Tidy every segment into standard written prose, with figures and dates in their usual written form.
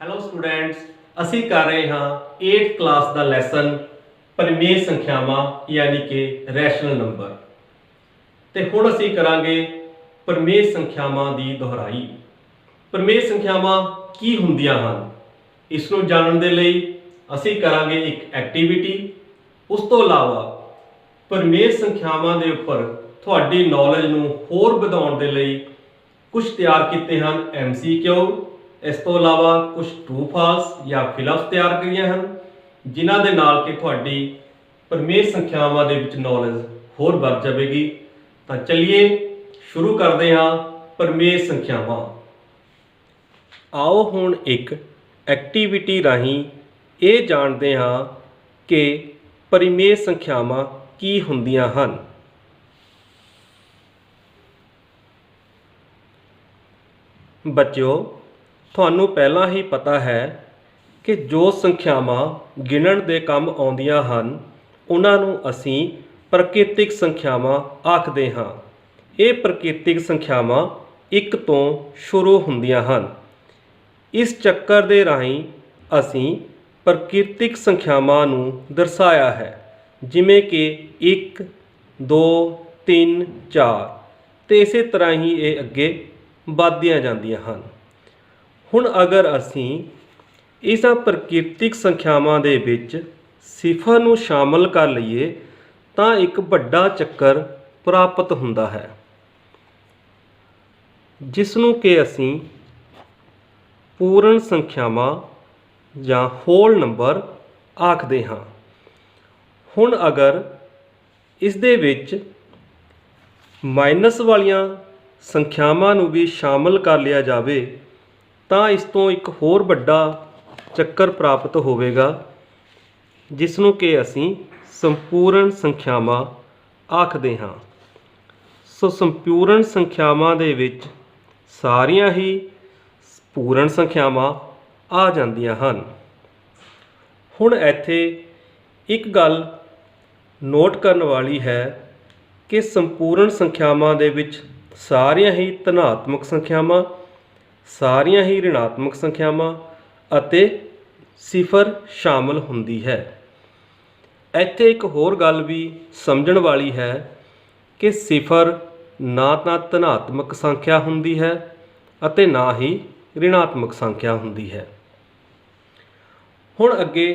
Hello students, ਅਸੀਂ कर रहे हाँ 8th क्लास का लैसन परिमेय संख्यावां यानी कि रैशनल नंबर। तो हुण ਅਸੀਂ करांगे परिमेय संख्यावां की दोहराई। परिमेय संख्यावां की हुंदियां हन, इसनूं जानन दे लई ਅਸੀਂ करांगे एक एक्टिविटी। उस तो इलावा परिमेय संख्यावां दे उपर तुहाडी नॉलेज नूं होर वधाउण दे लई कुछ तैयार कीते हैं MCQ। इस तो इलावा कुछ ट्रू फाल्स या फिलअप्स तैयार करिए हैं जिन्हां दे नाल कि तुहाडी परिमेय संख्यावां दे विच नॉलेज होर बढ़ जाएगी। तो चलिए शुरू करते हैं परिमेय संख्यावां। आओ हुण एक एक्टिविटी राहीं ये जानते हाँ कि परिमेय संख्यावां की हुंदियां हन। बच्चों, ਤੁਹਾਨੂੰ ਪਹਿਲਾਂ ही पता है कि जो संख्यावां गिणन ਦੇ ਕੰਮ ਆਉਂਦੀਆਂ ਹਨ ਉਹਨਾਂ ਨੂੰ ਅਸੀਂ ਪ੍ਰਕਿਰਤਿਕ ਸੰਖਿਆਵਾਂ ਆਖਦੇ ਹਾਂ। ਇਹ ਪ੍ਰਕਿਰਤਿਕ ਸੰਖਿਆਵਾਂ 1 ਤੋਂ ਸ਼ੁਰੂ ਹੁੰਦੀਆਂ ਹਨ। ਇਸ ਚੱਕਰ ਦੇ ਰਾਹੀਂ ਅਸੀਂ ਪ੍ਰਕਿਰਤਿਕ ਸੰਖਿਆਵਾਂ ਨੂੰ ਦਰਸਾਇਆ ਹੈ, ਜਿਵੇਂ ਕਿ 1 2 3 4 ਤੇ ਇਸੇ ਤਰ੍ਹਾਂ ਹੀ ਇਹ ਅੱਗੇ ਵੱਧਦੀਆਂ ਜਾਂਦੀਆਂ ਹਨ। ਹੁਣ अगर असी इस प्रकृतिक संख्यावां दे विच सिफर नूं शामिल कर लईए तो एक वड्डा चक्कर प्राप्त हुंदा है, जिसनूं कि असी पूर्ण संख्यावां जां होल नंबर आखदे हां। हुण अगर इस दे विच माइनस वालियां संख्यावां नूं भी शामिल कर लिया जावे ਤਾਂ ਇਸ ਤੋਂ ਇੱਕ ਹੋਰ ਵੱਡਾ ਚੱਕਰ ਪ੍ਰਾਪਤ ਹੋਵੇਗਾ, ਜਿਸ ਨੂੰ ਕਿ ਅਸੀਂ ਸੰਪੂਰਨ ਸੰਖਿਆਵਾਂ ਆਖਦੇ ਹਾਂ। ਸੋ ਸੰਪੂਰਨ ਸੰਖਿਆਵਾਂ ਦੇ ਵਿੱਚ ਸਾਰੀਆਂ ਹੀ ਪੂਰਨ ਸੰਖਿਆਵਾਂ ਆ ਜਾਂਦੀਆਂ ਹਨ। ਹੁਣ ਇੱਥੇ ਇੱਕ ਗੱਲ ਨੋਟ ਕਰਨ ਵਾਲੀ ਹੈ ਕਿ ਸੰਪੂਰਨ ਸੰਖਿਆਵਾਂ ਦੇ ਵਿੱਚ ਸਾਰੀਆਂ ਹੀ ਧਨਾਤਮਕ ਸੰਖਿਆਵਾਂ, ਸਾਰੀਆਂ ਹੀ ਰਿਣਾਤਮਕ ਸੰਖਿਆਵਾਂ ਅਤੇ ਸਿਫਰ ਸ਼ਾਮਲ ਹੁੰਦੀ ਹੈ। ਇੱਥੇ ਇੱਕ ਹੋਰ ਗੱਲ ਵੀ ਸਮਝਣ ਵਾਲੀ ਹੈ ਕਿ ਸਿਫਰ ਨਾ ਤਾਂ ਧਨਾਤਮਕ ਸੰਖਿਆ ਹੁੰਦੀ ਹੈ ਅਤੇ ਨਾ ਹੀ ਰਿਣਾਤਮਕ ਸੰਖਿਆ ਹੁੰਦੀ ਹੈ। ਹੁਣ ਅੱਗੇ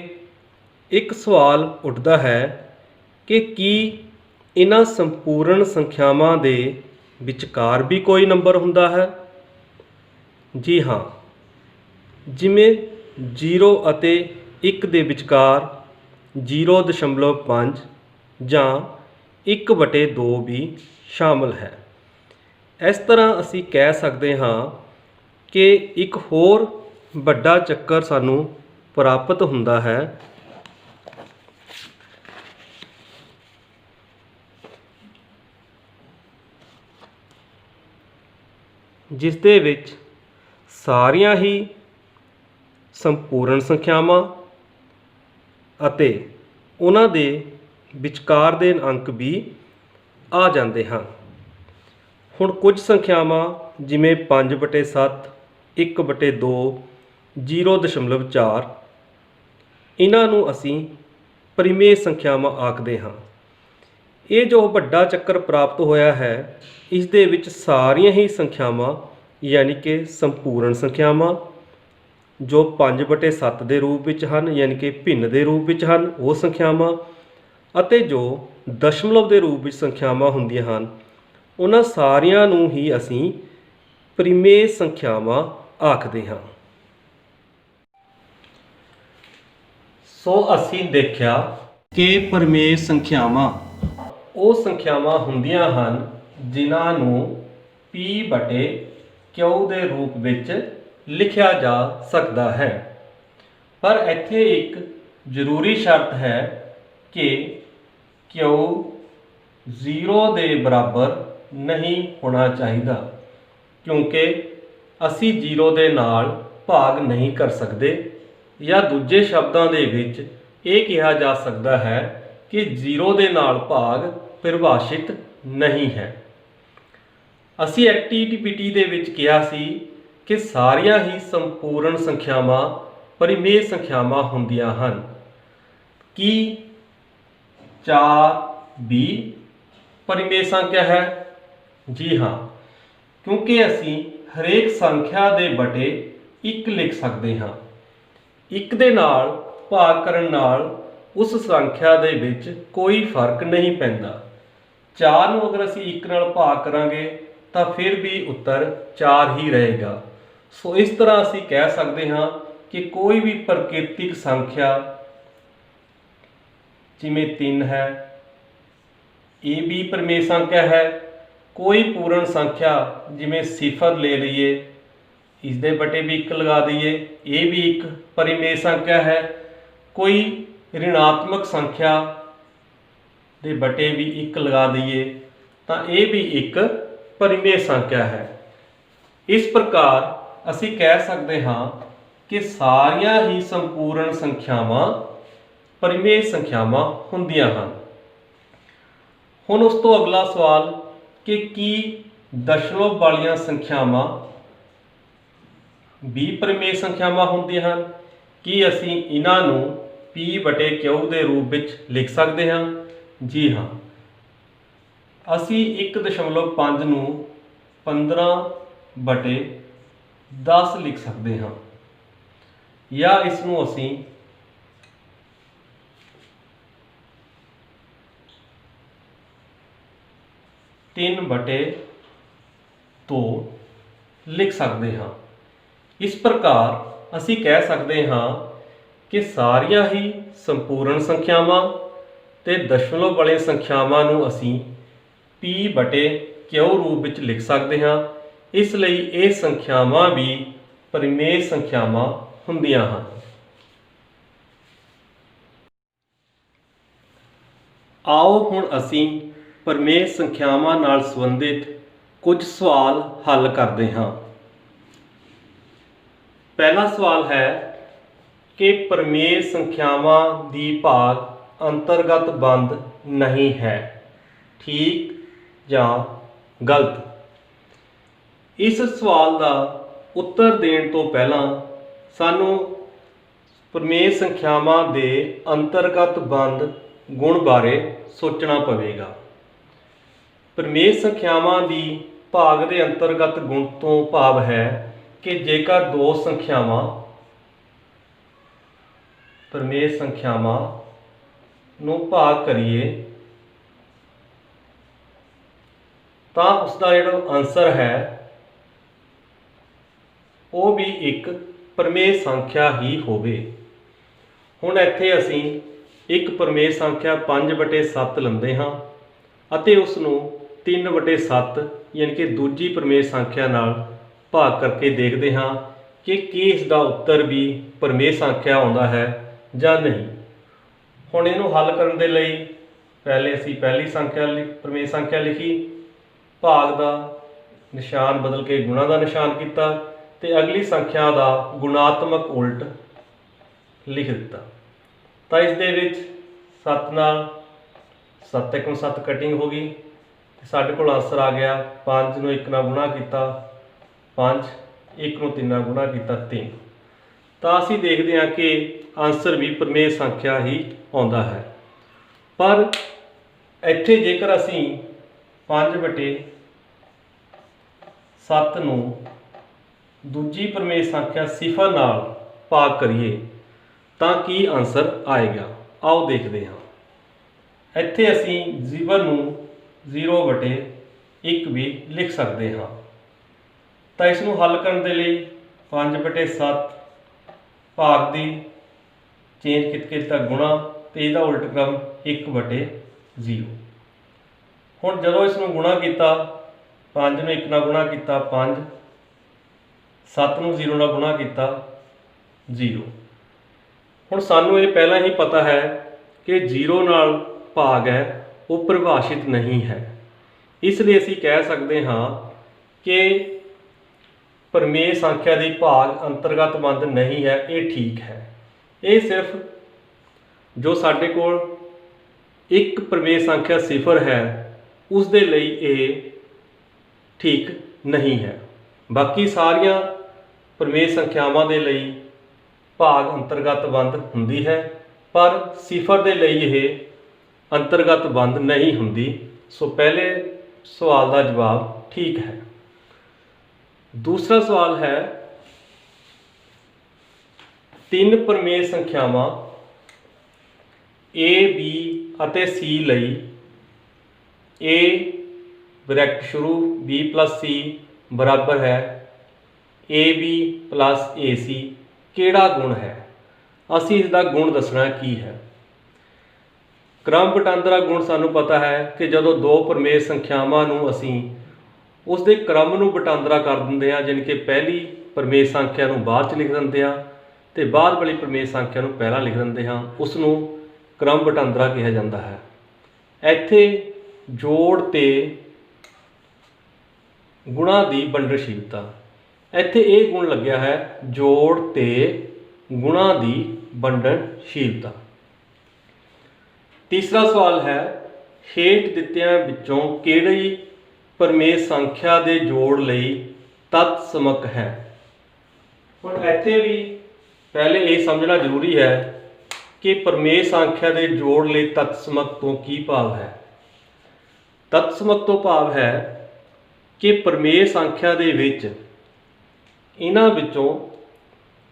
ਇੱਕ ਸਵਾਲ ਉੱਠਦਾ ਹੈ ਕਿ ਕੀ ਇਹਨਾਂ ਸੰਪੂਰਨ ਸੰਖਿਆਵਾਂ ਦੇ ਵਿਚਕਾਰ ਵੀ ਕੋਈ ਨੰਬਰ ਹੁੰਦਾ ਹੈ? जी हाँ, जिमें 0 ਅਤੇ 1 ਦੇ ਵਿਚਕਾਰ 0.5 ਜਾਂ 1/2 भी शामिल है। इस तरह असी कह सकते हाँ कि एक होर वड्डा चक्कर सानू प्राप्त हुंदा है, जिस दे विच सारियां ही संपूर्ण संख्यावां ਅਤੇ ਉਹਨਾਂ ਦੇ ਵਿਚਕਾਰ ਦੇ ਅੰਕ ਵੀ ਆ ਜਾਂਦੇ ਹਨ। ਹੁਣ ਕੁਝ ਸੰਖਿਆਵਾਂ ਜਿਵੇਂ 5/7 1/2 0.4 ਇਹਨਾਂ ਨੂੰ ਅਸੀਂ ਪਰਿਮੇਯ ਸੰਖਿਆਵਾਂ ਆਖਦੇ ਹਾਂ। ਇਹ ਜੋ ਵੱਡਾ ਚੱਕਰ ਪ੍ਰਾਪਤ ਹੋਇਆ ਹੈ, ਇਸ ਦੇ ਵਿੱਚ ਸਾਰੀਆਂ ਹੀ ਸੰਖਿਆਵਾਂ यानी कि संपूर्ण संख्यावां जो 5/7 के रूप में हैं यानी कि भिन्न के रूप में हैं वो संख्यावां अते जो दशमलव के रूप में संख्यावां हुंदियां हन उन्हां सारियां नूं ही असीं परिमेय संख्यावां आखदे हां। सो असीं देखिया कि परिमेय संख्यावां वो संख्यावां हुंदियां हन जिन्हां नूं P/Q के रूप ਵਿੱਚ लिखिया जा सकता है। पर इत्थे एक जरूरी शर्त है कि Q 0 के बराबर नहीं होना चाहिए, क्योंकि असी 0 के नाल भाग नहीं कर सकते, या दूजे शब्दों के विच ये कहा जा सकता है कि 0 के नाल भाग परिभाषित नहीं है। असी एक्टिविटी दे विच कहा सी कि सारियां ही संपूर्ण संख्यावां परिमेय संख्यावां हुंदियां हन। कि 4 भी परिमेय संख्या है? जी हाँ, क्योंकि असी हरेक संख्या दे बटे 1 लिख सकते हाँ। 1 दे नाल भाग करन नाल उस संख्या दे विच कोई फर्क नहीं पैंदा। 4 नूं अगर असी 1 नाल भाग करांगे तो फिर भी उत्तर 4 ही रहेगा। सो इस तरह असी कह सकते हाँ कि कोई भी प्राकृतिक संख्या जिमें 3 है, ये भी परिमेय संख्या है। कोई पूर्ण संख्या जिमें 0 ले लीए, इस दे बटे भी 1 लगा दईए, ये भी एक परिमेय संख्या है। कोई ऋणात्मक संख्या दे बटे भी 1 लगा दईए तो ये भी एक परिमेय संख्या है। इस प्रकार असी कह सकते हाँ कि सारियां ही संपूर्ण संख्यावां परिमेय संख्यावां हुंदियां हन। हुण उस तो अगला सवाल कि की दशमलव वालियां संख्यावां भी परिमेय संख्यावां हुंदियां हन? कि असी इन्हां नूं P बटे Q के रूप में लिख सकते हैं? जी हाँ, असी 1.5 नूं 15 बटे 10 लिख सकते हैं, या इसनूं असी 3 बटे 2 लिख सकते हाँ। इस प्रकार असी कह सकते हाँ कि सारियां ही संपूर्ण संख्यावां ते दशमलव वाली संख्यावां नूं असी P बटे Q रूप में लिख सकते हाँ। इसलिए ये संख्यावां भी परिमेय संख्यावां हुंदियां हन। आओ हुण असी परिमेय संख्यावां नाल संबंधित कुछ सवाल हल करते हाँ। पहला सवाल है कि परिमेय संख्यावां दी भाग अंतर्गत बंद नहीं है, ठीक या गलत? इस सवाल का उत्तर देने तो पहला सानू परिमेय संख्यावां दे अंतर्गत बंद गुण बारे सोचना पवेगा। परिमेय संख्यावां दी भाग दे अंतर्गत गुण तो भाव है कि जेकर दो संख्यावां परिमेय संख्यावां नूं भाग करिए तो उसका जो आंसर है वो भी एक परिमेय संख्या ही होवे। हुण इत्थे असीं एक परिमेय संख्या 5/7 लैंदे हाँ अते उसनूं 3/7 यानी कि दूजी परिमेय संख्या नाल भाग करके देखते हाँ कि इसका उत्तर भी परिमेय संख्या आउंदा है या नहीं। हुण इहनूं हल करन दे लई पहले असीं पहली संख्या परिमेय संख्या लिखी, भाग का निशान बदल के गुणा का निशान किया ते अगली संख्या का गुणात्मक उल्ट लिख दिता। तो इस दे विच 7 नाल 7 1 7 कटिंग हो गई, साडे कोल आंसर आ गया 5 नूं 1 नाल गुणा किया 5, 1 नूं 3 नाल गुणा किया 3। तो असीं देखते हैं कि आंसर भी परिमेय संख्या ही आउंदा है। पर इत्थे जेकर असीं 5/7 नूं दूजी परिमेय संख्या 0 नाल भाग करिए तो की आंसर आएगा? आओ देखते हैं। इत्थे असीं 0 नूं 0/1 भी लिख सकते हाँ। तो इसनूं हल करने के लिए 5/7 भाग की चेंज किता गुणा तो इसका उल्ट क्रम 1/0। हुण जदों इसनूं गुणा किया 5 नूं 1 नाल गुणा किया 5, 7 नूं 0 नाल गुणा किया 0। हुण सानूं ये पहला ही पता है कि 0 नाल भाग है वो परिभाषित नहीं है, इसलिए असीं कह सकते हाँ कि परिमेय संख्या की भाग अंतर्गत बंद नहीं है, ये ठीक है। ये सिर्फ जो साडे कोल एक परिमेय संख्या 0 है उसदे लई ये ठीक नहीं है। बाकी सारियां ਪ੍ਰਮੇਯ ਸੰਖਿਆਵਾਂ ਦੇ ਲਈ ਭਾਗ ਅੰਤਰਗਤ ਬੰਦ ਹੁੰਦੀ ਹੈ, ਪਰ ਸਿਫਰ ਦੇ ਲਈ ਇਹ ਅੰਤਰਗਤ ਬੰਦ ਨਹੀਂ ਹੁੰਦੀ। ਸੋ ਪਹਿਲੇ सवाल का जवाब ठीक है। दूसरा सवाल है, तीन प्रमेय संख्यावां ए बी अते सी लई ए ब्रैकेट शुरू बी प्लस सी बराबर है ए बी प्लस ए सी केड़ा गुण है। असी इसका गुण दसना की है। क्रम वटांदरा गुण सानू पता है कि जदों दो प्रमेय संख्यावां नूं असीं उस दे क्रम नूं वटांदरा कर दिंदे हां, जानी कि पहली प्रमेय संख्या नूं बाद च लिख दिंदे हां ते बाद वाली प्रमेय संख्या नूं पहला लिख दिंदे हां, उस नूं क्रम वटांदरा कहा जाता है। इत्थे जोड़ ते गुणा दी वंडनशीलता, इत्थे ये गुण लग्या है जोड़ ते गुणा दी वंडनशीलता। तीसरा सवाल है, हेठ दित्तियां विचों किहड़ी प्रमेय संख्या दे जोड़ लई तत्समक है। हुण इत्थे भी पहले ये समझना जरूरी है कि प्रमेय संख्या दे जोड़ लई तत्समक तो की भाव है। तत्समक तो भाव है कि प्रमेय संख्या दे विच इन्हां विचों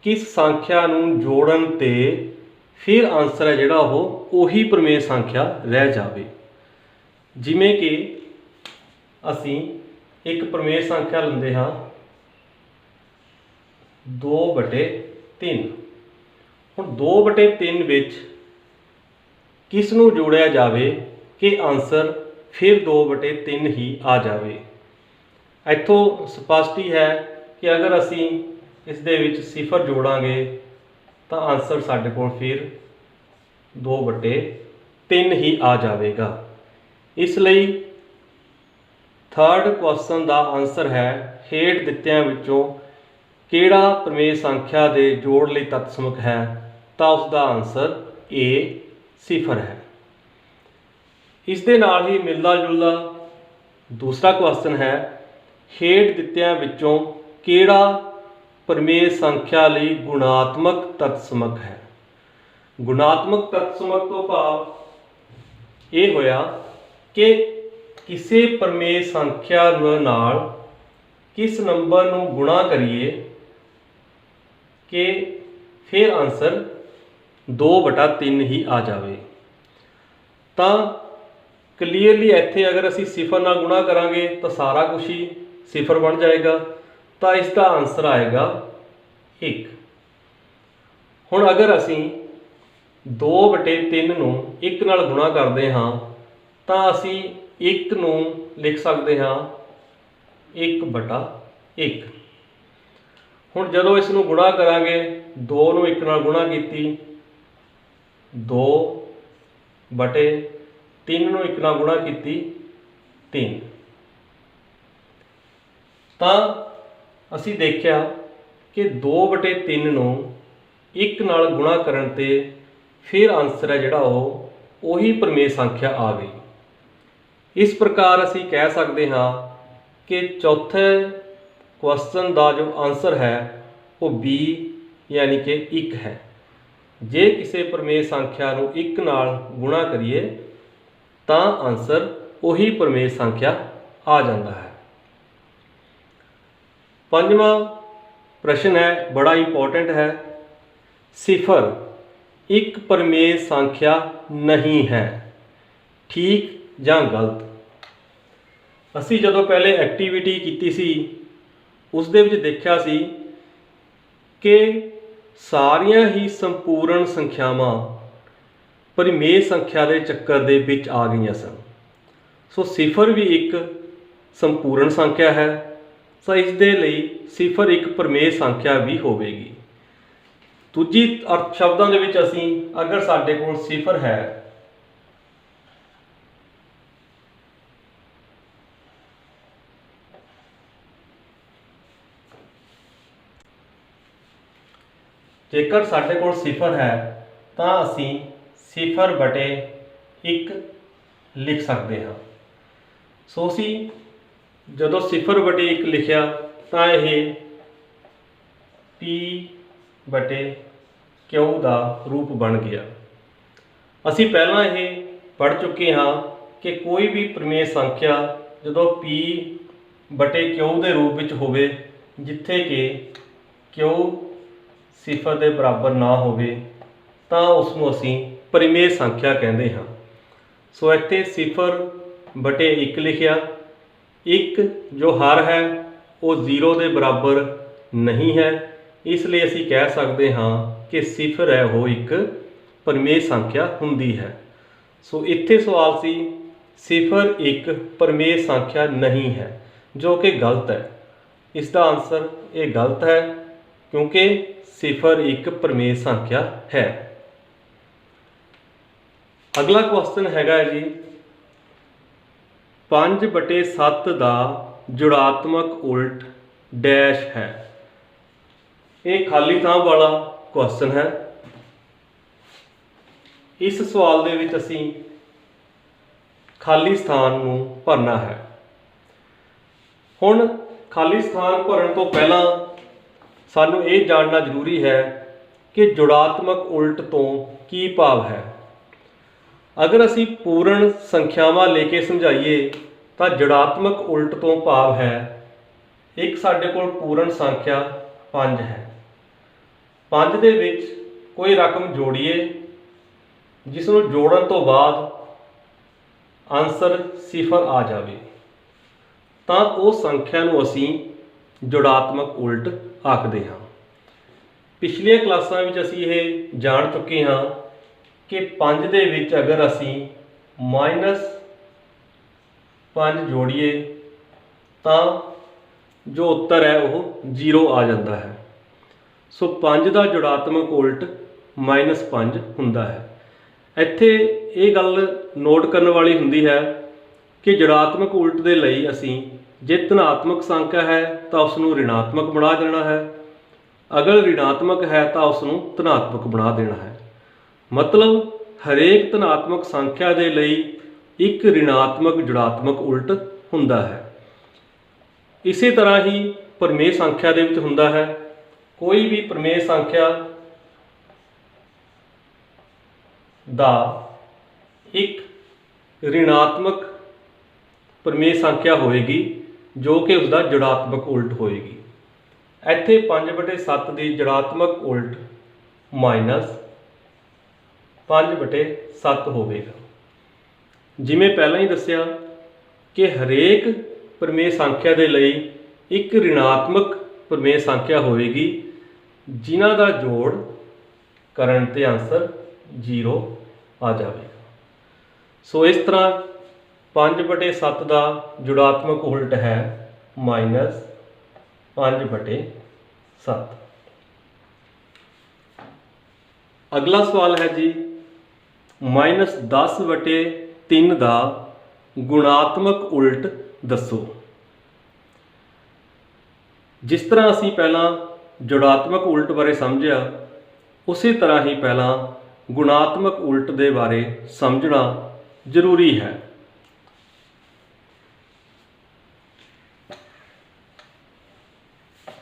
किस संख्या नूं जोड़न ते फिर आंसर है जिहड़ा उही प्रमेय संख्या रह जाए। जिमें कि असी एक प्रमेय संख्या लेंदे हाँ 2/3। हुण 2/3 विच किस नूं जोड़िया जाए कि आंसर फिर 2/3 ही आ जाए। इत्थों स्पष्ट ही है कि अगर असी इस दे विच सिफर जोड़ांगे तो आंसर साढ़े कोल फिर 2/3 ही आ जाएगा। इसलिए थर्ड क्वेश्चन का आंसर है, हेठ दित्तियां विचों किहड़ा प्रमेय संख्या दे जोड़ लई तत्समक है, तो उसका आंसर ए सिफर है। इस दे नाल ही मिलदा जुलदा दूसरा क्वेश्चन है, हेठ दित्तियां विचों किहड़ा प्रमेय संख्या लई गुणात्मक तत्समक है। गुणात्मक तत्समक तो भाव ये होया कि किसी प्रमेय संख्या नाल किस नंबर नूं गुणा करिए कि फिर आंसर 2/3 ही आ जाए। तो क्लीयरली इत्थे अगर असी सिफर नाल गुणा करांगे तो सारा कुछ ही सिफर बन जाएगा, तो इसका आंसर आएगा 1। हुण अगर असी 2/3 नूं 1 नाल गुणा करते हाँ तो असी 1 नूं लिख सकते हाँ 1/1। हुण जदों इस नूं गुणा करांगे 2 नूं 1 नाल गुणा कीती 2/3 नूं 1 नाल गुणा कीती 3। तो असी देखिया कि 2/3 नूं 1 नाल गुणा करन ते फिर आंसर है जिहड़ा उही प्रमेय संख्या आ गई। इस प्रकार असी कह सकते हाँ कि चौथे क्वेश्चन का जो आंसर है वो बी यानी कि 1 है। जे किसी प्रमेय संख्या नूं 1 नाल गुणा करिए तो आंसर उही प्रमेय संख्या आ जाता है। पंजवां प्रश्न है, बड़ा इंपॉर्टेंट है, सिफर एक प्रमेय संख्या नहीं है, ठीक या गलत। असी जदों पहले एक्टिविटी की सी उस दे विच देखिया सी कि सारियां ही संपूर्ण संख्यावां प्रमेय संख्या के चक्कर दे विच आ गई सन। सो सिफर भी एक संपूर्ण संख्या है, सो इस दे लई सिफर एक प्रमेय संख्या भी होवेगी। दूजी अर्थ शब्दों के विच असीं अगर साडे कोल सिफर है जेकर साडे कोल सिफर है तो असीं 0/1 लिख सकते हाँ। सो असीं जदों 0/1 लिखिया तो यह P बटे Q का रूप बन गया। असी पहला ये पढ़ चुके हाँ कि कोई भी प्रमेय संख्या जो P बटे Q के रूप में होवे, जिथे कि Q सिफर के बराबर ना होवे, तां उसनूं असीं परिमेय संख्या कहते हाँ। सो इत्थे सिफर बटे 1 लिखिया, 1 जो हर है वो 0 के बराबर नहीं है, इसलिए असीं कह सकते हाँ कि सिफर है वो एक परिमेय संख्या हुंदी है। सो इत्थे सवाल सी सिफर एक परिमेय संख्या नहीं है, जो कि गलत है। इसका आंसर ये गलत है, क्योंकि सिफर एक परिमेय संख्या है। अगला क्वेश्चन हैगा जी 5 बटे 7 का जुड़ात्मक उल्ट डैश है। ये खाली थां वाला क्वेश्चन है। इस सवाल दे विच असीं खाली स्थान नूं भरना है। हुण खाली स्थान भरन तो पहला सानूं ये जानना जरूरी है कि जुड़ात्मक उल्ट तो की भाव है। अगर असी पूर्ण संख्यावां लेके समझाइए तो जुड़ात्मक उल्ट तो भाव है एक साडे कोल पूर्ण संख्या 5 है, 5 दे विच कोई रकम जोड़िए जिसनूं जोड़न तो बाद आंसर सिफर आ जाए, तो उस संख्या नूं असीं जुड़ात्मक उल्ट आखदे हां। पिछलियां क्लासां विच असीं ये जान चुके हाँ कि 5 दे विच अगर असीं -5 जोड़िए तो जो उत्तर है वो 0 आ जाता है। सो 5 का जुड़ात्मक उल्ट -5 हुंदा है। इत्थे ये गल नोट करने वाली हुंदी है कि जुड़ात्मक उल्ट दे लई असीं जे धनात्मक संख्या है तो उसनूं ऋणात्मक बना देना है, अगर ऋणात्मक है तो उसनूं धनात्मक बना देना है। मतलब हरेक धनात्मक संख्या के लिए एक ऋणात्मक जुड़ात्मक उल्ट हुंदा है। इसी तरह ही प्रमेय संख्या दे विच हुंदा है। कोई भी प्रमेय संख्या दा एक ऋणात्मक प्रमेय संख्या होएगी जो कि उसका जुड़ात्मक उल्ट होएगी। इत्थे 5/7 की जुड़ात्मक उल्ट -5/7 होवेगा। जिमें पहला ही दसिया कि हरेक प्रमेय संख्या के लिए एक ऋणात्मक प्रमेय संख्या होएगी जिन्हां दा जोड़ करन ते आंसर 0 आ जाएगा। सो इस तरह 5/7 का जुड़ात्मक उल्ट है -5/7। अगला सवाल है जी -10/3 का गुणात्मक उल्ट दसो। जिस तरह असी पहला जुड़ात्मक उल्ट बारे समझिया, उसी तरह ही पहला गुणात्मक उल्ट के बारे समझना जरूरी है।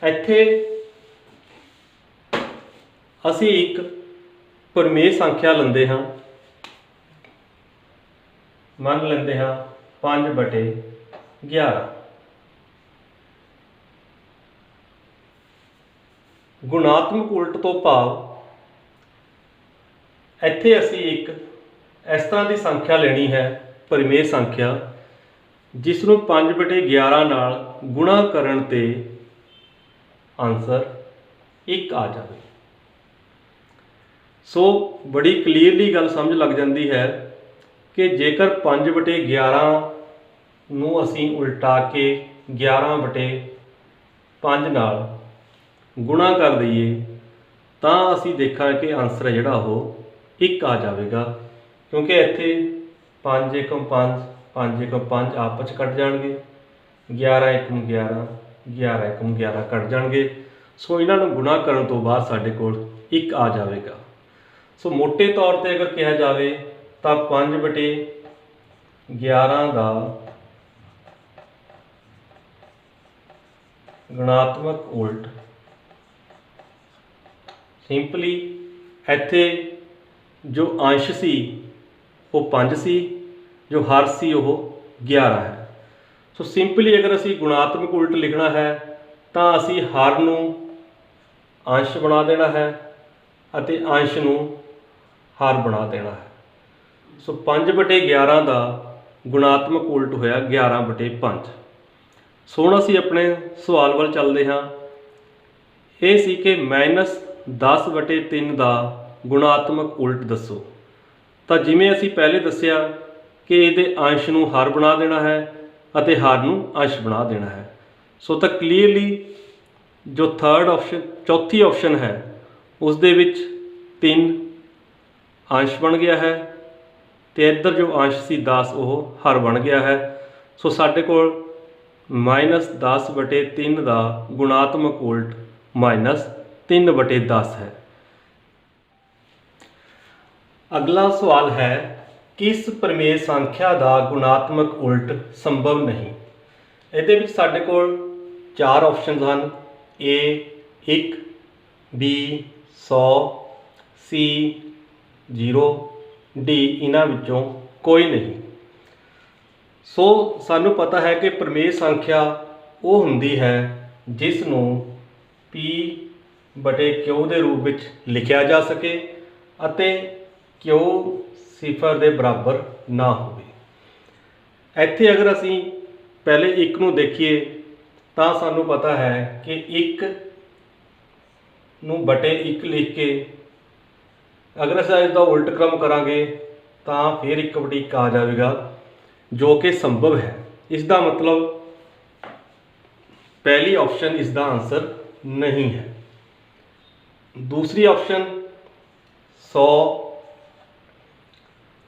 इत्थे असी एक प्रमेय संख्या लेंदे हाँ, मान लेंदे हाँ 5/11। गुणात्मक उल्ट तो भाव इत्थे असी एक इस तरह की संख्या लेनी है, परिमेय संख्या, जिसनूं 5/11 नाल गुणा करन ते आंसर 1 आ जाए। सो बड़ी क्लीयरली गल समझ लग जाती है कि जेकर 5/11 नूं असीं उल्टा के 11/5 नाल गुणा कर दईए तो असी देखा कि आंसर है जोड़ा वो 1 आ जाएगा, क्योंकि इत्थे 5 एकम 5 5 एकम 5 आपस कट जाएंगे, 11 एकम 11 11 एकम 11 कट जाएंगे। सो इन्हों गुणा करने तो बाद साडे कोल 1 आ जाएगा। सो मोटे तौर पर अगर कहा जाए तो 5/11 का गुणात्मक उल्ट ਸਿੰਪਲੀ ਇੱਥੇ ਜੋ ਅੰਸ਼ ਸੀ ਉਹ 5 ਸੀ, ਜੋ ਹਰ ਸੀ ਉਹ 11 ਹੈ। ਸੋ ਸਿੰਪਲੀ ਅਗਰ ਅਸੀਂ ਗੁਣਾਤਮਕ ਉਲਟ ਲਿਖਣਾ ਹੈ ਤਾਂ ਅਸੀਂ ਹਰ ਨੂੰ ਅੰਸ਼ ਬਣਾ ਦੇਣਾ ਹੈ ਅਤੇ ਅੰਸ਼ ਨੂੰ ਹਰ ਬਣਾ ਦੇਣਾ ਹੈ। ਸੋ 5/11 ਦਾ ਗੁਣਾਤਮਕ ਉਲਟ ਹੋਇਆ 11/5। ਸੋ ਹੁਣ ਅਸੀਂ ਆਪਣੇ ਸਵਾਲ ਵੱਲ ਚੱਲਦੇ ਹਾਂ। ਇਹ ਸੀ ਕਿ -10/3 ਦਾ ਗੁਣਾਤਮਕ ਉਲਟ ਦੱਸੋ। ਤਾਂ ਜਿਵੇਂ ਅਸੀਂ ਪਹਿਲੇ ਦੱਸਿਆ ਕਿ ਇਹਦੇ ਅੰਸ਼ ਨੂੰ ਹਰ ਬਣਾ ਦੇਣਾ ਹੈ ਅਤੇ ਹਰ ਨੂੰ ਅੰਸ਼ ਬਣਾ ਦੇਣਾ ਹੈ। ਸੋ ਤਾਂ ਕਲੀਅਰਲੀ ਜੋ ਚੌਥੀ ਆਪਸ਼ਨ ਹੈ ਉਸ ਦੇ ਵਿੱਚ 3 ਅੰਸ਼ ਬਣ ਗਿਆ ਹੈ ਅਤੇ ਇੱਧਰ ਜੋ ਅੰਸ਼ ਸੀ 10 ਉਹ ਹਰ ਬਣ ਗਿਆ ਹੈ। ਸੋ ਸਾਡੇ ਕੋਲ -10/3 ਦਾ ਗੁਣਾਤਮਕ ਉਲਟ -3/10 ਹੈ। ਅਗਲਾ ਸਵਾਲ ਹੈ, ਕਿਸ ਪ੍ਰਮੇय ਸੰਖਿਆ ਦਾ ਗੁਣਾਤਮਕ ਉਲਟ ਸੰਭਵ ਨਹੀਂ। ਇਹਦੇ ਵਿੱਚ ਸਾਡੇ ਕੋਲ 4 ਆਪਸ਼ਨਸ ਹਨ, A 1, B 100, C 0, D ਇਹਨਾਂ ਵਿੱਚੋਂ ਕੋਈ ਨਹੀਂ। ਸੋ ਸਾਨੂੰ ਪਤਾ ਹੈ ਕਿ ਪ੍ਰਮੇय ਸੰਖਿਆ ਉਹ ਹੁੰਦੀ ਹੈ ਜਿਸ ਨੂੰ P/Q ਦੇ ਰੂਪ ਵਿੱਚ ਲਿਖਿਆ ਜਾ ਸਕੇ ਅਤੇ Q 0 ਦੇ ਬਰਾਬਰ ਨਾ ਹੋਵੇ। ਇੱਥੇ ਅਗਰ ਅਸੀਂ ਪਹਿਲੇ 1 ਨੂੰ ਦੇਖੀਏ ਤਾਂ ਸਾਨੂੰ ਪਤਾ ਹੈ ਕਿ 1 ਨੂੰ ਬਟੇ 1 ਲਿਖ ਕੇ ਅਗਰ ਅਸੀਂ ਇਸ ਦਾ ਉਲਟ ਕ੍ਰਮ ਕਰਾਂਗੇ ਤਾਂ ਫਿਰ 1/1 ਆ ਜਾਵੇਗਾ, ਜੋ ਕਿ ਸੰਭਵ ਹੈ। ਇਸ ਦਾ ਮਤਲਬ ਪਹਿਲੀ ਆਪਸ਼ਨ ਇਸ ਦਾ ਆਂਸਰ ਨਹੀਂ ਹੈ। ਦੂਸਰੀ ਆਪਸ਼ਨ 100।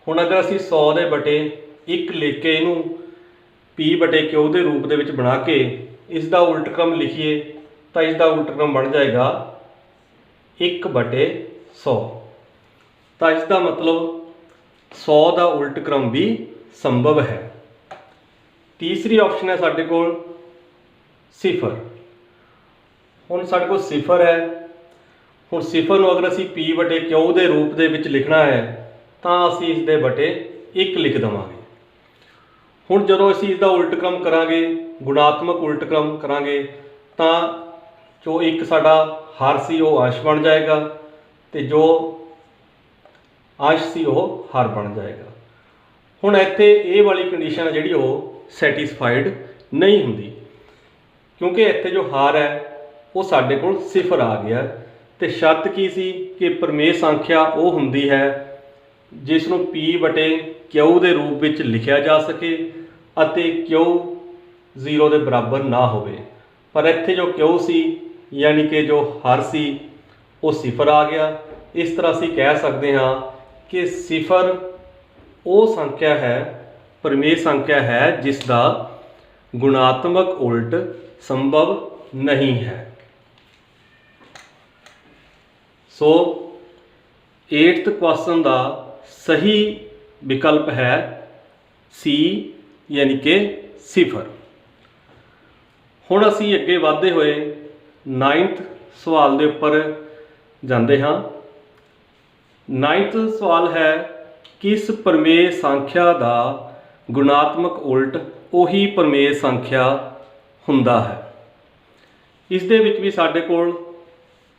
ਹੁਣ ਅਗਰ ਅਸੀਂ 100 ਦੇ ਬਟੇ 1 ਲਿਖ ਕੇ ਇਹਨੂੰ P/Q ਦੇ ਰੂਪ ਦੇ ਵਿੱਚ ਬਣਾ ਕੇ ਇਸ ਦਾ ਉਲਟ ਕ੍ਰਮ ਲਿਖੀਏ ਤਾਂ ਇਸ ਦਾ ਉਲਟ ਕ੍ਰਮ ਬਣ ਜਾਏਗਾ 1/100। ਤਾਂ ਇਸ ਦਾ ਮਤਲਬ 100 ਦਾ ਉਲਟ ਕ੍ਰਮ ਵੀ ਸੰਭਵ ਹੈ। ਤੀਸਰੀ ਆਪਸ਼ਨ ਹੈ ਸਾਡੇ ਕੋਲ 0। ਹੁਣ ਸਾਡੇ ਕੋਲ 0 ਹੈ। ਹੁਣ 0 ਨੂੰ ਅਗਰ ਅਸੀਂ P/Q ਦੇ ਰੂਪ ਦੇ ਵਿੱਚ ਲਿਖਣਾ ਹੈ ਤਾਂ ਅਸੀਂ ਇਸ ਦੇ ਬਟੇ 1 ਲਿਖ ਦੇਵਾਂਗੇ। ਹੁਣ ਜਦੋਂ ਅਸੀਂ ਇਸ ਦਾ ਉਲਟ ਕ੍ਰਮ ਕਰਾਂਗੇ, ਗੁਣਾਤਮਕ ਉਲਟ ਕ੍ਰਮ ਕਰਾਂਗੇ, ਤਾਂ ਜੋ 1 ਸਾਡਾ ਹਰ ਸੀ ਉਹ ਅੰਸ਼ ਬਣ ਜਾਏਗਾ ਅਤੇ ਜੋ ਅੰਸ਼ ਸੀ ਉਹ ਹਰ ਬਣ ਜਾਏਗਾ। ਹੁਣ ਇੱਥੇ ਇਹ ਵਾਲੀ ਕੰਡੀਸ਼ਨ ਹੈ ਜਿਹੜੀ ਉਹ ਸੈਟਿਸਫਾਈਡ ਨਹੀਂ ਹੁੰਦੀ, ਕਿਉਂਕਿ ਇੱਥੇ ਜੋ ਹਰ ਹੈ ਉਹ ਸਾਡੇ ਕੋਲ 0 ਆ ਗਿਆ ਅਤੇ ਸ਼ਰਤ ਕੀ ਸੀ ਕਿ ਪ੍ਰਮੇय ਸੰਖਿਆ ਉਹ ਹੁੰਦੀ ਹੈ ਜਿਸ ਨੂੰ P/Q ਦੇ ਰੂਪ ਵਿੱਚ ਲਿਖਿਆ ਜਾ ਸਕੇ ਅਤੇ Q 0 ਦੇ ਬਰਾਬਰ ਨਾ ਹੋਵੇ। ਪਰ ਇੱਥੇ ਜੋ Q ਸੀ ਯਾਨੀ ਕਿ ਜੋ ਹਰ ਸੀ ਉਹ 0 ਆ ਗਿਆ। ਇਸ ਤਰ੍ਹਾਂ ਅਸੀਂ ਕਹਿ ਸਕਦੇ ਹਾਂ ਕਿ 0 ਉਹ ਸੰਖਿਆ ਹੈ, ਪ੍ਰਮੇय ਸੰਖਿਆ ਹੈ ਜਿਸ ਦਾ ਗੁਣਾਤਮਕ ਉਲਟ ਸੰਭਵ ਨਹੀਂ ਹੈ। ਸੋ 8th ਕੁਐਸਚਨ ਦਾ ਸਹੀ ਵਿਕਲਪ ਹੈ C ਯਾਨੀ ਕਿ 0। ਹੁਣ ਅਸੀਂ ਅੱਗੇ ਵਧਦੇ ਹੋਏ 9th ਸਵਾਲ ਦੇ ਉੱਪਰ ਜਾਂਦੇ ਹਾਂ। 9th ਸਵਾਲ ਹੈ, ਕਿਸ ਪ੍ਰਮੇय ਸੰਖਿਆ ਦਾ ਗੁਣਾਤਮਕ ਉਲਟ ਉਹੀ ਪ੍ਰਮੇय ਸੰਖਿਆ ਹੁੰਦਾ ਹੈ। ਇਸ ਦੇ ਵਿੱਚ ਵੀ ਸਾਡੇ ਕੋਲ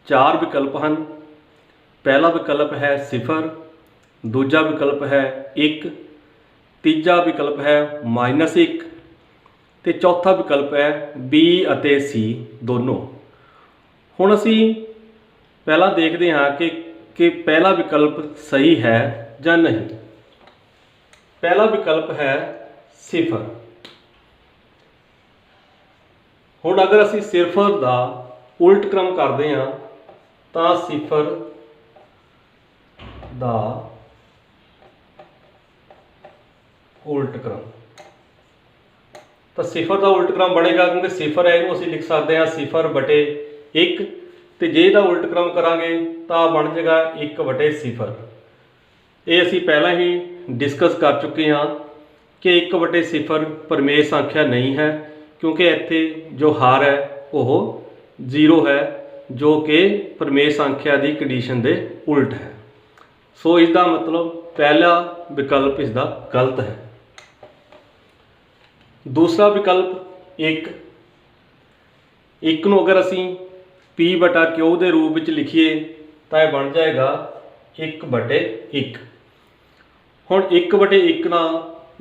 4 ਵਿਕਲਪ ਹਨ। ਪਹਿਲਾ ਵਿਕਲਪ ਹੈ 0, ਦੂਜਾ ਵਿਕਲਪ ਹੈ 1, ਤੀਜਾ ਵਿਕਲਪ ਹੈ -1 ਅਤੇ ਚੌਥਾ ਵਿਕਲਪ ਹੈ B ਅਤੇ C ਦੋਨੋਂ। ਹੁਣ ਅਸੀਂ ਪਹਿਲਾਂ ਦੇਖਦੇ ਹਾਂ ਕਿ ਪਹਿਲਾ ਵਿਕਲਪ ਸਹੀ ਹੈ ਜਾਂ ਨਹੀਂ। ਪਹਿਲਾ ਵਿਕਲਪ ਹੈ 0। ਹੁਣ ਅਗਰ ਅਸੀਂ 0 ਦਾ ਉਲਟ ਕ੍ਰਮ ਕਰਦੇ ਹਾਂ ਤਾਂ 0 ਦਾ ਉਲਟ ਕ੍ਰਮ, ਤਾਂ 0 ਦਾ ਉਲਟ ਕ੍ਰਮ ਬਣੇਗਾ, ਕਿਉਂਕਿ 0 ਹੈ ਇਹਨੂੰ ਅਸੀਂ ਲਿਖ ਸਕਦੇ ਹਾਂ 0/1 ਅਤੇ ਜੇ ਇਹਦਾ ਉਲਟ ਕ੍ਰਮ ਕਰਾਂਗੇ ਤਾਂ ਬਣ ਜਾਏਗਾ 1/0। ਇਹ ਅਸੀਂ ਪਹਿਲਾਂ ਹੀ ਡਿਸਕਸ ਕਰ ਚੁੱਕੇ ਹਾਂ ਕਿ 1/0 ਪ੍ਰਮੇय ਸੰਖਿਆ ਨਹੀਂ ਹੈ, ਕਿਉਂਕਿ ਇੱਥੇ ਜੋ ਹਰ ਹੈ ਉਹ 0 ਹੈ जो कि प्रमेय संख्या की कंडीशन के उल्ट है। सो इसका मतलब पहला विकल्प इसका गलत है। दूसरा विकल्प एक नूं अगर असी P बटा Q के रूप में लिखीए तो यह बन जाएगा 1/1। हुण 1/1 ना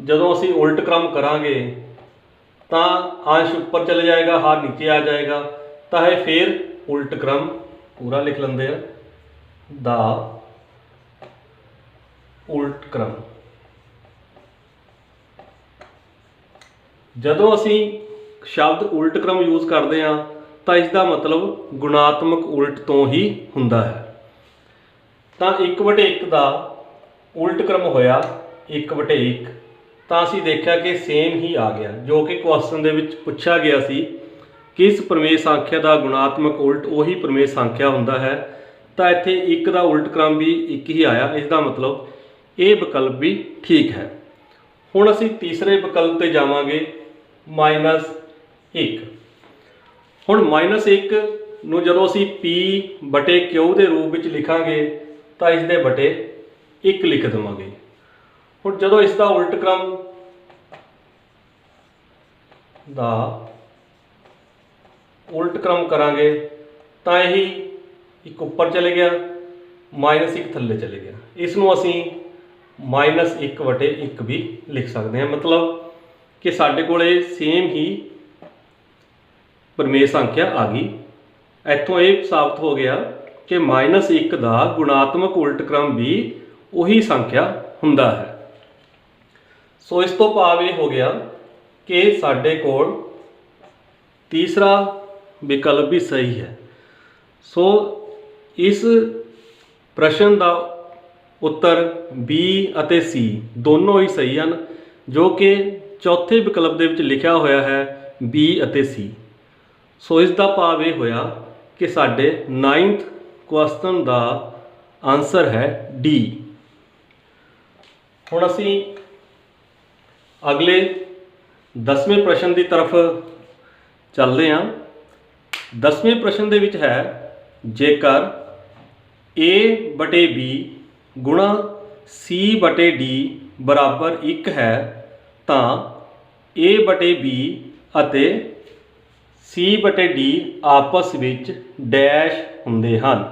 जदों असी उल्ट क्रम करांगे तो अंश उपर चले जाएगा, हार नीचे आ जाएगा, तो यह फिर उल्ट क्रम पूरा लिख लेंदे आ, दा उल्ट क्रम। जदों असी शब्द उल्ट क्रम यूज़ करते हैं तो इसका मतलब गुणात्मक उल्ट तो ही हुंदा है। तो 1/1 का उल्ट क्रम होया 1/1, तो असी देखा कि सेम ही आ गया जो कि क्वेश्चन दे विच पूछा गया सी किस प्रमेय संख्या का गुणात्मक उल्ट उही प्रमेय संख्या हुंदा है। तो इत्थे 1 का उल्ट क्रम भी 1 ही आया, इसका मतलब ये विकल्प भी ठीक है। हुण असी तीसरे विकल्प पे जावांगे -1। हुण -1 नूं जदों असी P/Q के रूप में लिखांगे तो इसके बटे 1 लिख देवांगे। हुण जदों इसका उल्ट क्रम दा उल्ट क्रम करांगे तो यही 1 उपर चले गया, -1 थल्ले चले गया। इसनूं असी -1/1 भी लिख सकते हैं, मतलब कि साडे कोले सेम ही प्रमेय संख्या आ गई। इत्थों ये साबित हो गया कि -1 का गुणात्मक उल्ट क्रम भी उही संख्या हुंदा है। सो इस तो भाव ये हो गया कि साडे कोल तीसरा विकल्प भी सही है। सो इस प्रश्न का उत्तर B और C दोनों ही सही हैं, जो कि चौथे विकल्प के लिखा होया है B और C। सो इसका भाव ये होया कि साडे 9th क्वेश्चन का आंसर है D। हुण असी अगले 10वें प्रश्न की तरफ चलते हैं। 10वें प्रश्न के विच है जेकर A/B गुणा C/D बराबर 1 है तो A/B अते C/D आपस विच डैश हुंदे हन।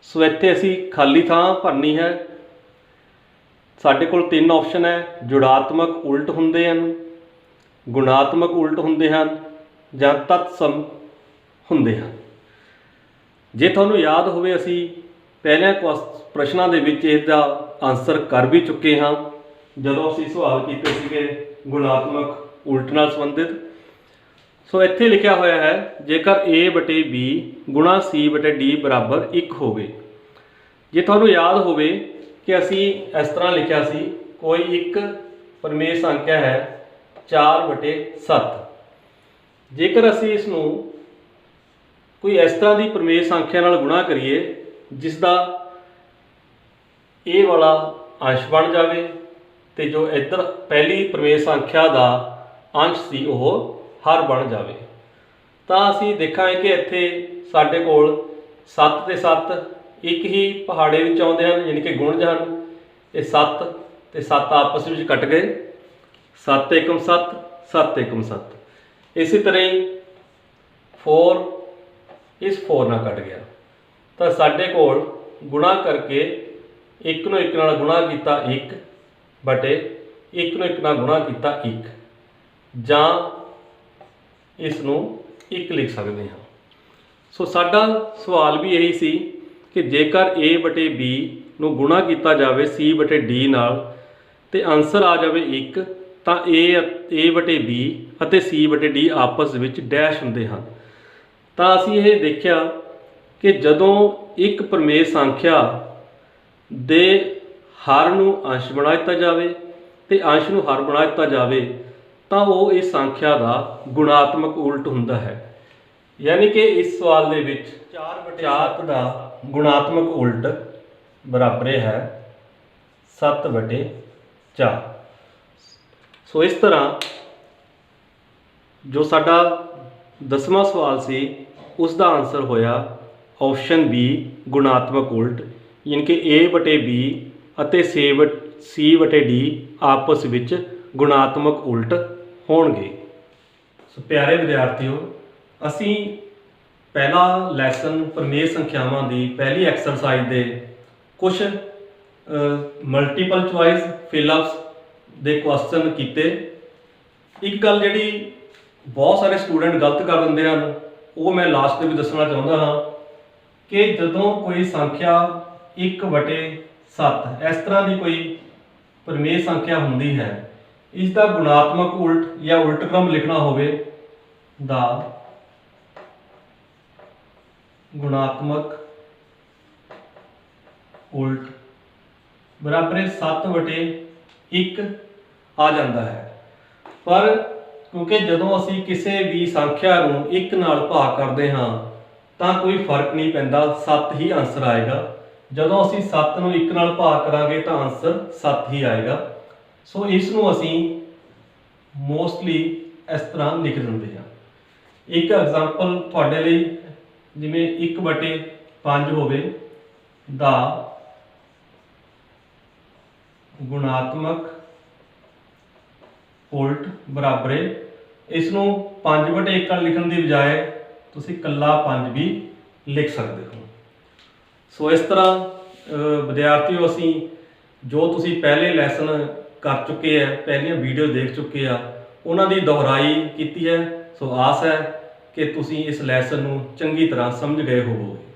सो इत्थे असी खाली थां भरनी है। साडे कोल 3 ऑप्शन है, जुड़ात्मक उल्ट हुंदे हन, गुणात्मक उल्ट हुंदे हन जां तत्सम हुंदे हन। जे तुहानूं याद होवे असी पहले प्रश्नों के विच इसका आंसर कर भी चुके हाँ जदों असी सवाल कीते सीगे गुणात्मक उल्ट नाल संबंधित। सो इत्थे लिखा होया है जेकर A/B गुणा C/D बराबर 1 होवे। जे तुहानूं याद होवे कि असी इस तरह लिखा सी कोई एक प्रमेय संख्या है 4/7। जेकर असी इसनूं कोई इस तरह की प्रमेय संख्या नाल गुणा करिए जिसका ए वाला अंश बन जाए तो जो इधर पहली प्रमेय संख्या का अंश सी वो हर बन जाए, तो असी देखांगे कि इत्थे साडे कोल 7 ते 7 एक ही पहाड़े विच आउंदे हन, यानी कि गुणज हन। ये 7 ते 7 आपस में कट गए, 7 एकम 7, 7 एकम 7। इसी तरह ही 4 इस 4 ना कट गया, तो साडे कोल गुणा करके 1 नूं 1 नाल गुणा किया 1 बटे 1 नूं 1 नाल गुणा किया 1, जां इसनूं 1 लिख सकते हैं। सो साडा सवाल भी यही सी कि जेकर A/B नूं गुणा किया जाए C/D नाल ते आंसर आ जाए 1, तो A/B अते C/D आपस विच डैश हुंदे हन। तो असीं ये देखिया कि जदों एक प्रमेय संख्या दे हर नूं अंश बना दिता जाए तो अंश नूं हर बना दिता जाए तो वो इस संख्या का गुणात्मक उल्ट हुंदा है। यानी कि इस सवाल दे विच 4/7 का गुणात्मक उल्ट बराबर है 7/4। सो इस तरह जो साडा 10वां सवाल सी उसका आंसर होया ਆਪਸ਼ਨ ਬੀ ਗੁਣਾਤਮਕ ਉਲਟ, ਯਾਨੀ ਕਿ A/B ਅਤੇ C/D ਆਪਸ ਵਿੱਚ ਗੁਣਾਤਮਕ ਉਲਟ ਹੋਣਗੇ। ਸੋ ਪਿਆਰੇ ਵਿਦਿਆਰਥੀਓ, ਅਸੀਂ ਪਹਿਲਾ ਲੈਸਨ ਪ੍ਰਮੇਯ ਸੰਖਿਆਵਾਂ ਦੀ ਪਹਿਲੀ ਐਕਸਰਸਾਈਜ਼ ਦੇ ਕੁਝ ਮਲਟੀਪਲ ਚੁਆਇਸ ਫਿਲਅਪਸ ਦੇ ਕੁਐਸਚਨ ਕੀਤੇ। ਇੱਕ ਗੱਲ ਜਿਹੜੀ ਬਹੁਤ ਸਾਰੇ ਸਟੂਡੈਂਟ ਗਲਤ ਕਰ ਦਿੰਦੇ ਹਨ, ਉਹ ਮੈਂ ਲਾਸਟ ਦੇ ਵਿੱਚ ਦੱਸਣਾ ਚਾਹੁੰਦਾ ਹਾਂ ਕਿ ਜਦੋਂ ਕੋਈ ਸੰਖਿਆ 1/7 ਇਸ ਤਰ੍ਹਾਂ ਦੀ ਕੋਈ ਪ੍ਰਮੇਯ ਸੰਖਿਆ ਹੁੰਦੀ ਹੈ, ਇਸ ਦਾ ਗੁਣਾਤਮਕ ਉਲਟ ਜਾਂ ਉਲਟ ਕ੍ਰਮ ਲਿਖਣਾ ਹੋਵੇ, ਦਾ ਗੁਣਾਤਮਕ ਉਲਟ ਬਰਾਬਰ 7/1 ਆ ਜਾਂਦਾ ਹੈ। ਪਰ ਕਿਉਂਕਿ ਜਦੋਂ ਅਸੀਂ ਕਿਸੇ ਵੀ ਸੰਖਿਆ ਨੂੰ 1 ਨਾਲ ਭਾਗ ਕਰਦੇ ਹਾਂ ਤਾਂ ਕੋਈ ਫਰਕ ਨਹੀਂ ਪੈਂਦਾ, 7 ਹੀ ਆਨਸਰ ਆਏਗਾ। ਜਦੋਂ ਅਸੀਂ 7 ਨੂੰ 1 ਨਾਲ ਭਾਗ ਕਰਾਂਗੇ ਤਾਂ ਆਨਸਰ 7 ਹੀ ਆਏਗਾ। ਸੋ ਇਸ ਨੂੰ ਅਸੀਂ ਮੋਸਟਲੀ ਇਸ ਤਰ੍ਹਾਂ ਲਿਖ ਦਿੰਦੇ ਹਾਂ। ਇੱਕ ਐਗਜ਼ਾਮਪਲ ਤੁਹਾਡੇ ਲਈ, ਜਿਵੇਂ 1/5 ਹੋਵੇ ਦਾ ਗੁਣਾਤਮਕ ਉਲਟ ਬਰਾਬਰ, ਇਸ ਨੂੰ 5/1 ਲਿਖਣ ਦੀ ਬਜਾਏ ਤੁਸੀਂ ਇਕੱਲਾ 5 ਵੀ ਲਿਖ ਸਕਦੇ ਹੋ। ਸੋ ਇਸ ਤਰ੍ਹਾਂ ਵਿਦਿਆਰਥੀਓ, ਅਸੀਂ ਜੋ ਤੁਸੀਂ ਪਹਿਲੇ ਲੈਸਨ ਕਰ ਚੁੱਕੇ ਹੈ, ਪਹਿਲੀਆਂ ਵੀਡੀਓ ਦੇਖ ਚੁੱਕੇ ਆ, ਉਹਨਾਂ ਦੀ ਦੁਹਰਾਈ ਕੀਤੀ ਹੈ। ਸੋ ਆਸ ਹੈ ਕਿ ਤੁਸੀਂ ਇਸ ਲੈਸਨ ਨੂੰ ਚੰਗੀ ਤਰ੍ਹਾਂ ਸਮਝ ਗਏ ਹੋਵੋਗੇ।